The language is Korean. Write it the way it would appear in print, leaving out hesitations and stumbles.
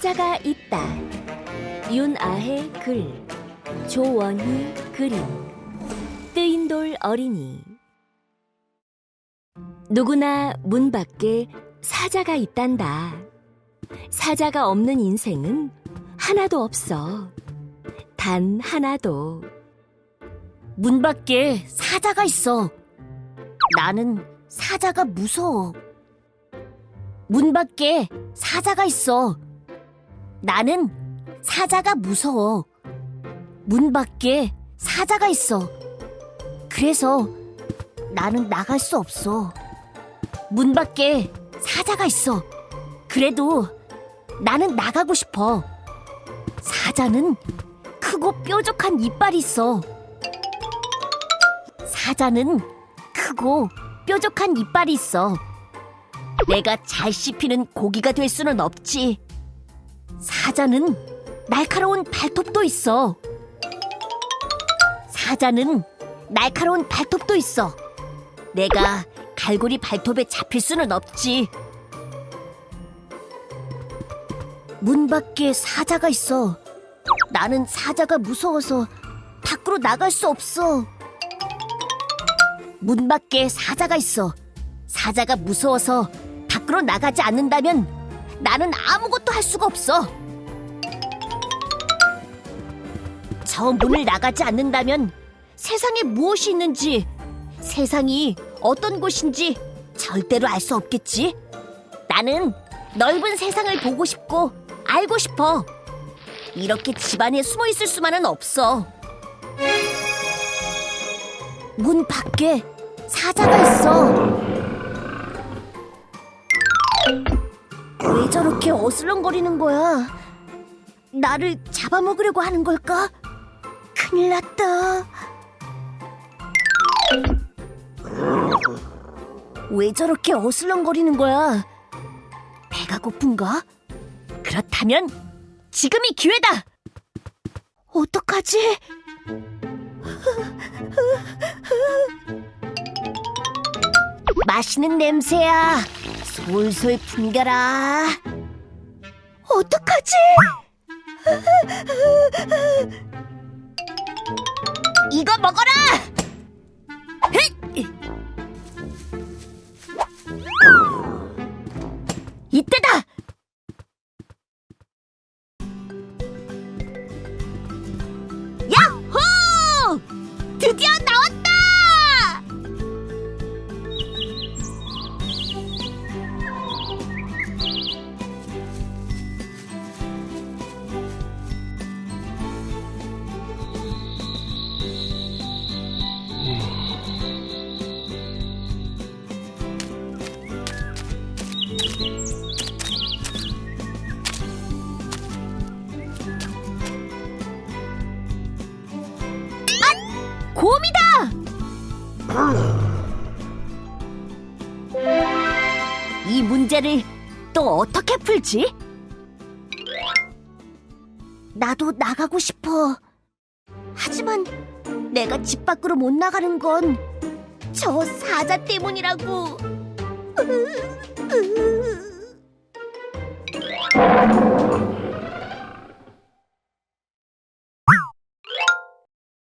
사자가 있다. 윤아해 글, 조원희 그림, 뜨인돌 어린이. 누구나 문 밖에 사자가 있단다. 사자가 없는 인생은 하나도 없어. 단 하나도. 문 밖에 사자가 있어. 나는 사자가 무서워. 문 밖에 사자가 있어. 나는 사자가 무서워. 문 밖에 사자가 있어. 그래서 나는 나갈 수 없어. 문 밖에 사자가 있어. 그래도 나는 나가고 싶어. 사자는 크고 뾰족한 이빨이 있어. 사자는 크고 뾰족한 이빨이 있어. 내가 잘 씹히는 고기가 될 수는 없지. 사자는 날카로운 발톱도 있어. 사자는 날카로운 발톱도 있어. 내가 갈고리 발톱에 잡힐 수는 없지. 문 밖에 사자가 있어. 나는 사자가 무서워서 밖으로 나갈 수 없어. 문 밖에 사자가 있어. 사자가 무서워서 밖으로 나가지 않는다면 나는 아무것도 할 수가 없어. 저 문을 나가지 않는다면 세상에 무엇이 있는지, 세상이 어떤 곳인지 절대로 알 수 없겠지. 나는 넓은 세상을 보고 싶고 알고 싶어. 이렇게 집 안에 숨어 있을 수만은 없어. 문 밖에 사자가 있어. 왜 저렇게 어슬렁거리는 거야? 나를 잡아먹으려고 하는 걸까? 큰일 났다. 왜 저렇게 어슬렁거리는 거야? 배가 고픈가? 그렇다면 지금이 기회다. 어떡하지? 맛있는 냄새야. 솔솔 풍겨라. 어떡하지? 이거 먹어라. 헥! 이때다. 야호! 드디어 나왔다. 곰이다! 이 문제를 또 어떻게 풀지? 나도 나가고 싶어. 하지만 내가 집 밖으로 못 나가는 건 저 사자 때문이라고.